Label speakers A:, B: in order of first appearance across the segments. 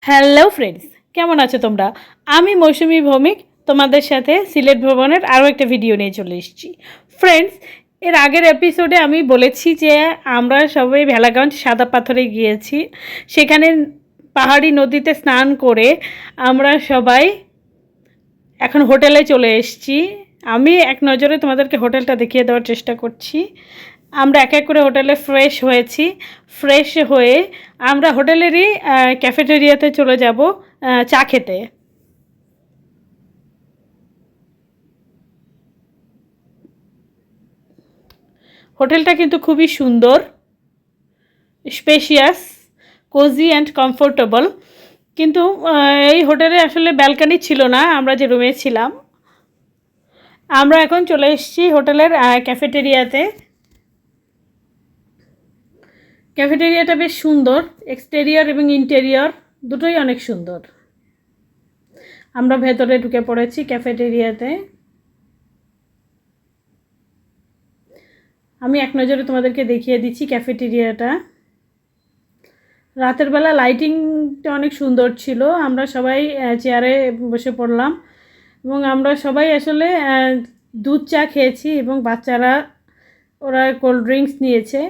A: Hello friends, কেমন আছো তোমরা? আমি মৌসুমি ভৌমিক তোমাদের সাথে সিলেট ভ্রমণের আরও একটা ভিডিও নিয়ে চলে এসেছি। ফ্রেন্ডস, এর আগের এপিসোডে আমি বলেছি যে আমরা সবাই ভেলাগঞ্জ সাদা পাথরে গিয়েছি। সেখানে পাহাড়ি নদীতে স্নান করে আমরা সবাই এখন হোটেলে চলে এসেছি। আমি এক নজরে তোমাদেরকে হোটেলটা দেখিয়ে দেওয়ার চেষ্টা করছি। আমরা এক এক করে হোটেলে ফ্রেশ হয়েছি। ফ্রেশ হয়ে আমরা হোটেলেরই ক্যাফেটেরিয়াতে চলে যাব চা খেতে। হোটেলটা কিন্তু খুবই সুন্দর, স্পেশিয়াস, কোজি অ্যান্ড কমফোর্টেবল। কিন্তু এই হোটেলে আসলে ব্যালকানি ছিল না আমরা যে রুমে ছিলাম। আমরা এখন চলে এসেছি হোটেলের ক্যাফেটেরিয়াতে। ক্যাফেটেরিয়াটা বেশ সুন্দর, এক্সটেরিয়র এবং ইন্টেরিয়র দুটোই অনেক সুন্দর। আমরা ভেতরে ঢুকে পড়েছি ক্যাফেটেরিয়াতে। আমি এক নজরে তোমাদেরকে দেখিয়ে দিচ্ছি ক্যাফেটেরিয়াটা। রাতের বেলা লাইটিংটা অনেক সুন্দর ছিল। আমরা সবাই চেয়ারে বসে পড়লাম এবং আমরা সবাই আসলে দুধ চা খেয়েছি এবং বাচ্চারা ওরা কোল্ড ড্রিঙ্কস নিয়েছে।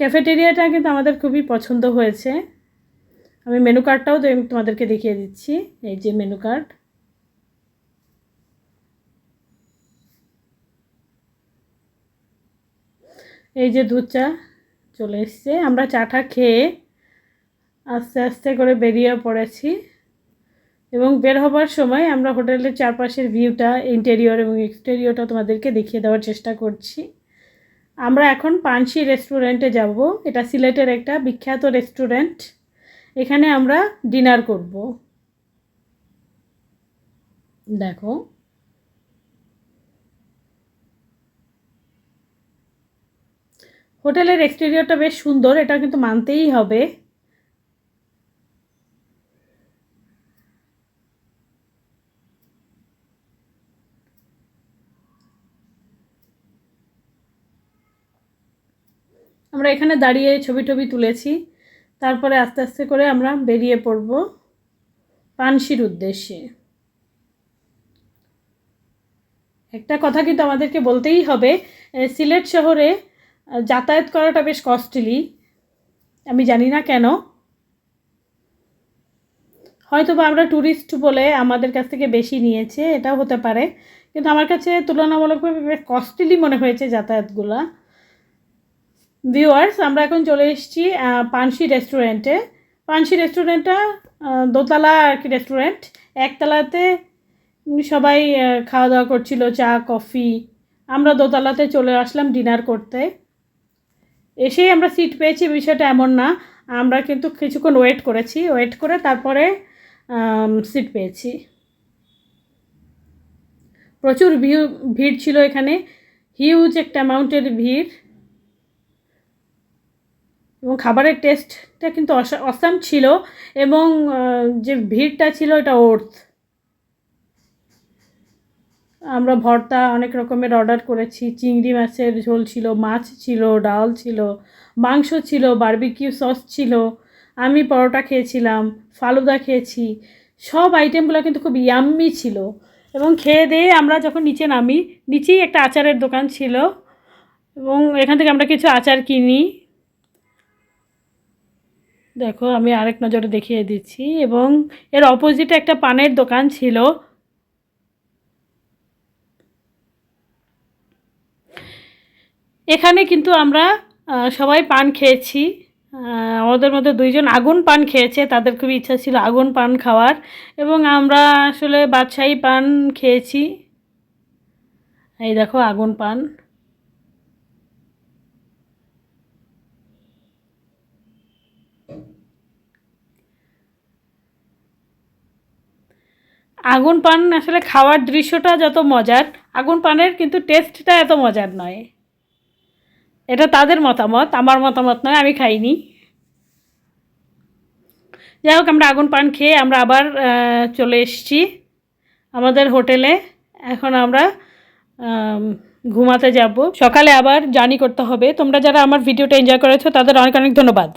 A: ক্যাফেটেরিয়াটা কিন্তু আমাদের খুবই পছন্দ হয়েছে। আমি মেনু কার্ডটাও তোমাদেরকে দেখিয়ে দিচ্ছি। এই যে মেনু কার্ড। এই যে দুধ চা চলে এসছে। আমরা চাটা খেয়ে আস্তে আস্তে করে বেরিয়ে পড়েছি এবং বের হবার সময় আমরা হোটেলের চারপাশের ভিউটা, ইন্টেরিয়র এবং এক্সটেরিয়রটা তোমাদেরকে দেখিয়ে দেওয়ার চেষ্টা করছি। আমরা এখন পানসি রেস্টুরেন্টে যাব। এটা সিলেটের একটা বিখ্যাত রেস্টুরেন্ট। এখানে আমরা ডিনার করব। দেখো, হোটেলের এক্সটেরিয়রটা বেশ সুন্দর, এটা কিন্তু মানতেই হবে। আমরা এখানে দাঁড়িয়ে ছবি টবি তুলেছি। তারপরে আস্তে আস্তে করে আমরা বেরিয়ে পড়ব পানসির উদ্দেশ্যে। একটা কথা কিন্তু আমাদেরকে বলতেই হবে, সিলেট শহরে যাতায়াত করাটা বেশ কস্টলি। আমি জানি না কেন, হয়তো বা আমরা ট্যুরিস্ট বলে আমাদের কাছ থেকে বেশি নিয়েছে, এটাও হতে পারে। কিন্তু আমার কাছে তুলনামূলকভাবে বেশ কস্টলি মনে হয়েছে যাতায়াতগুলো। ভিউয়ার্স, আমরা এখন চলে এসেছি পানসি রেস্টুরেন্টে। পানসি রেস্টুরেন্টটা দোতলা আর কি রেস্টুরেন্ট। একতলাতে সবাই খাওয়া দাওয়া করছিল, চা কফি। আমরা দোতলাতে চলে আসলাম ডিনার করতে। এসেই আমরা সিট পেয়েছি বিষয়টা এমন না, আমরা কিন্তু কিছুক্ষণ ওয়েট করেছি। ওয়েট করে তারপরে সিট পেয়েছি। প্রচুর ভিড় ছিল এখানে, হিউজ একটা অ্যামাউন্টের ভিড়। এবং খাবারের টেস্টটা কিন্তু অসাম ছিল এবং যে ভিড়টা ছিল এটা ওর্থ। আমরা ভর্তা অনেক রকমের অর্ডার করেছি। চিংড়ি মাছের ঝোল ছিল, মাছ ছিল, ডাল ছিল, মাংস ছিল, বারবিকিউ সস ছিল। আমি পরোটা খেয়েছিলাম, ফালুদা খেয়েছি। সব আইটেমগুলো কিন্তু খুব ইয়াম্মি ছিল। এবং খেয়ে দিয়ে আমরা যখন নিচে নামি, নিচেই একটা আচারের দোকান ছিল এবং এখান থেকে আমরা কিছু আচার কিনি। দেখো, আমি আরেক নজরে দেখিয়ে দিচ্ছি। এবং এর অপোজিটে একটা পানের দোকান ছিল। এখানে কিন্তু আমরা সবাই পান খেয়েছি। আমাদের মধ্যে দুইজন আগুন পান খেয়েছে, তাদের খুবই ইচ্ছা ছিল আগুন পান খাওয়ার। এবং আমরা আসলে বাদশাহী পান খেয়েছি। এই দেখো আগুন পান। আগুন পান আসলে খাওয়ার দৃশ্যটা যত মজার, আগুন পানের কিন্তু টেস্টটা এত মজার নয়। এটা তাদের মতামত, আমার মতামত নয়, আমি খাইনি। যাই হোক, আমরা আগুন পান খেয়ে আমরা আবার চলে এসেছি আমাদের হোটেলে। এখন আমরা ঘুমাতে যাব। সকালে আবার জার্নি করতে হবে। তোমরা যারা আমার ভিডিওটা এনজয় করেছো তাদের অনেক অনেক ধন্যবাদ।